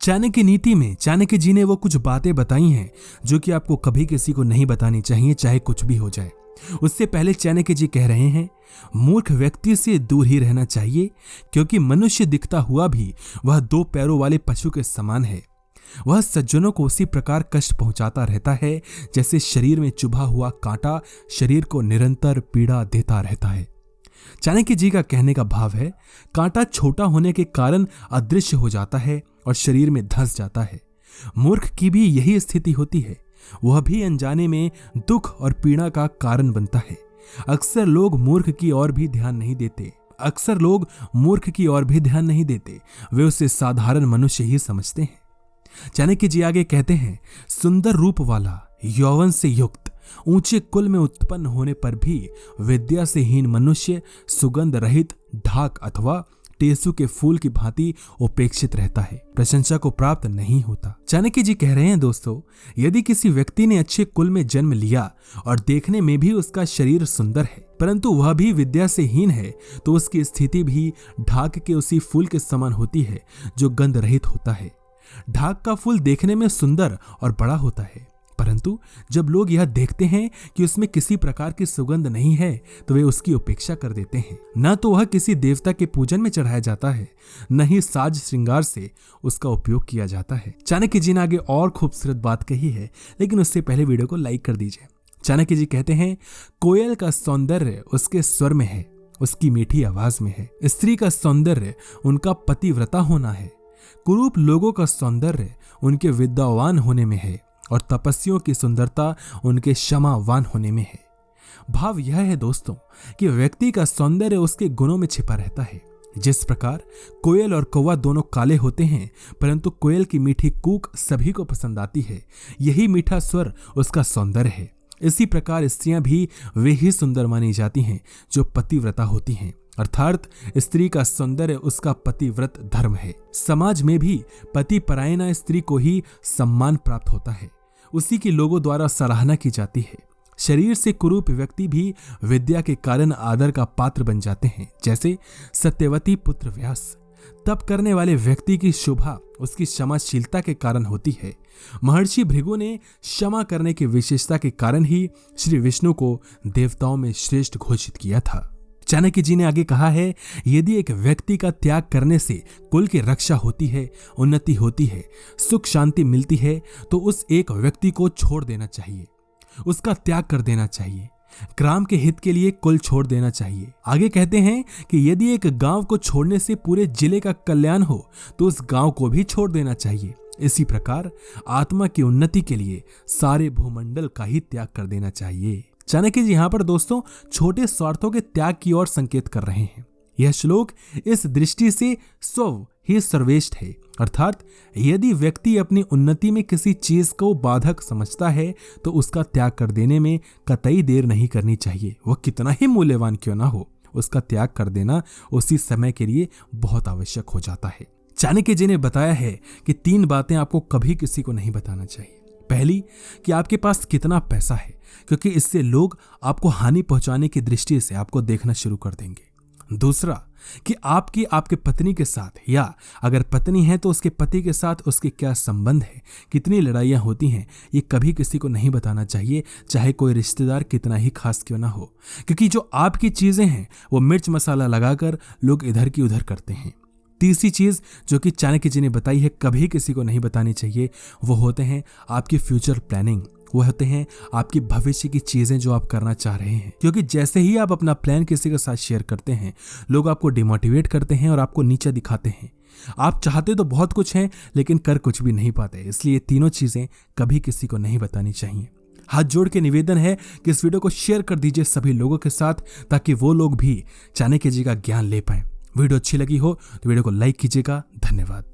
चाणक्य नीति में चाणक्य जी ने वो कुछ बातें बताई हैं जो कि आपको कभी किसी को नहीं बतानी चाहिए, चाहे कुछ भी हो जाए। उससे पहले चाणक्य जी कह रहे हैं, मूर्ख व्यक्ति से दूर ही रहना चाहिए, क्योंकि मनुष्य दिखता हुआ भी वह 2 पैरों वाले पशु के समान है। वह सज्जनों को उसी प्रकार कष्ट पहुंचाता रहता है जैसे शरीर में चुभा हुआ कांटा शरीर को निरंतर पीड़ा देता रहता है। चाणक्य जी का कहने का भाव है, कांटा छोटा होने के कारण अदृश्य हो जाता है और शरीर में धंस जाता है। मूर्ख की भी यही स्थिति होती है, वह भी अनजाने में दुख और पीड़ा का कारण बनता है। अक्सर लोग मूर्ख की ओर भी ध्यान नहीं देते, वे उसे साधारण मनुष्य ही समझते हैं। चाणक्य जी आगे कहते हैं, सुंदर रूप वाला, यौवन से युक्त, ऊंचे कुल में उत्पन्न होने पर भी विद्या से हीन मनुष्य सुगंध रहित ढाक अथवा टेसु के फूल की भांति उपेक्षित रहता है, प्रशंसा को प्राप्त नहीं होता। चाणक्य जी कह रहे हैं, दोस्तों, यदि किसी व्यक्ति ने अच्छे कुल में जन्म लिया और देखने में भी उसका शरीर सुंदर है, परंतु वह भी विद्या से हीन है, तो उसकी स्थिति भी ढाक के उसी फूल के समान होती है जो गंध रहित होता है। ढाक का फूल देखने में सुंदर और बड़ा होता है, परंतु जब लोग यह देखते हैं कि उसमें किसी प्रकार की सुगंध नहीं है, तो वे उसकी उपेक्षा कर देते हैं। न तो वह किसी देवता के पूजन में चढ़ाया जाता है, न ही साज श्रृंगार से उसका उपयोग किया जाता है। चाणक्य जी ने आगे और खूबसूरत बात कही है, लेकिन उससे पहले वीडियो को लाइक कर दीजिए। चाणक्य जी कहते हैं, कोयल का सौंदर्य उसके स्वर में है, उसकी मीठी आवाज में है। स्त्री का सौंदर्य उनका पतिव्रता होना है। कुरूप लोगों का सौंदर्य उनके विद्यावान होने में है और तपस्वियों की सुंदरता उनके क्षमावान होने में है। भाव यह है, दोस्तों, कि व्यक्ति का सौंदर्य उसके गुणों में छिपा रहता है। जिस प्रकार कोयल और कौवा दोनों काले होते हैं, परंतु कोयल की मीठी कूक सभी को पसंद आती है, यही मीठा स्वर उसका सौंदर्य है। इसी प्रकार स्त्रियां भी वे ही सुंदर मानी जाती हैं जो पतिव्रता होती हैं, अर्थात स्त्री का सौंदर्य उसका पतिव्रत धर्म है। समाज में भी पति परायणा स्त्री को ही सम्मान प्राप्त होता है, उसी की लोगों द्वारा सराहना की जाती है। शरीर से कुरूप व्यक्ति भी विद्या के कारण आदर का पात्र बन जाते हैं, जैसे सत्यवती पुत्र व्यास। तप करने वाले व्यक्ति की शोभा उसकी क्षमाशीलता के कारण होती है। महर्षि भृगु ने क्षमा करने की विशेषता के कारण ही श्री विष्णु को देवताओं में श्रेष्ठ घोषित किया था। चाणक्य जी ने आगे कहा है, यदि एक व्यक्ति का त्याग करने से कुल की रक्षा होती है, उन्नति होती है, सुख शांति मिलती है, तो उस एक व्यक्ति को छोड़ देना चाहिए, उसका त्याग कर देना चाहिए। ग्राम के हित के लिए कुल छोड़ देना चाहिए। आगे कहते हैं कि यदि एक गांव को छोड़ने से पूरे जिले का कल्याण हो, तो उस गांव को भी छोड़ देना चाहिए। इसी प्रकार आत्मा की उन्नति के लिए सारे भूमंडल का ही त्याग कर देना चाहिए। चाणक्य जी यहाँ पर, दोस्तों, छोटे स्वार्थों के त्याग की ओर संकेत कर रहे हैं। यह श्लोक इस दृष्टि से स्व ही सर्वश्रेष्ठ है, अर्थात यदि व्यक्ति अपनी उन्नति में किसी चीज को बाधक समझता है, तो उसका त्याग कर देने में कतई देर नहीं करनी चाहिए। वह कितना ही मूल्यवान क्यों ना हो, उसका त्याग कर देना उसी समय के लिए बहुत आवश्यक हो जाता है। चाणक्य जी ने बताया है कि 3 बातें आपको कभी किसी को नहीं बताना चाहिए। पहली, कि आपके पास कितना पैसा है, क्योंकि इससे लोग आपको हानि पहुंचाने की दृष्टि से आपको देखना शुरू कर देंगे। दूसरा, कि आपके पत्नी के साथ, या अगर पत्नी है तो उसके पति के साथ उसके क्या संबंध है, कितनी लड़ाइयां होती हैं, ये कभी किसी को नहीं बताना चाहिए, चाहे कोई रिश्तेदार कितना ही खास क्यों ना हो, क्योंकि जो आपकी चीजें हैं वो मिर्च मसाला लगाकर लोग इधर की उधर करते हैं। तीसरी चीज जो कि चाणक्य जी ने बताई है कभी किसी को नहीं बतानी चाहिए, वो होते हैं आपकी फ्यूचर प्लानिंग, वो होते हैं आपकी भविष्य की चीजें जो आप करना चाह रहे हैं। क्योंकि जैसे ही आप अपना प्लान किसी के साथ शेयर करते हैं, लोग आपको डिमोटिवेट करते हैं और आपको नीचा दिखाते हैं। आप चाहते तो बहुत कुछ हैं, लेकिन कर कुछ भी नहीं पाते। इसलिए तीनों चीजें कभी किसी को नहीं बतानी चाहिए। हाथ जोड़ के निवेदन है कि इस वीडियो को शेयर कर दीजिए सभी लोगों के साथ, ताकि वो लोग भी चाणक्य जी का ज्ञान ले पाए। वीडियो अच्छी लगी हो तो वीडियो को लाइक कीजिएगा। धन्यवाद।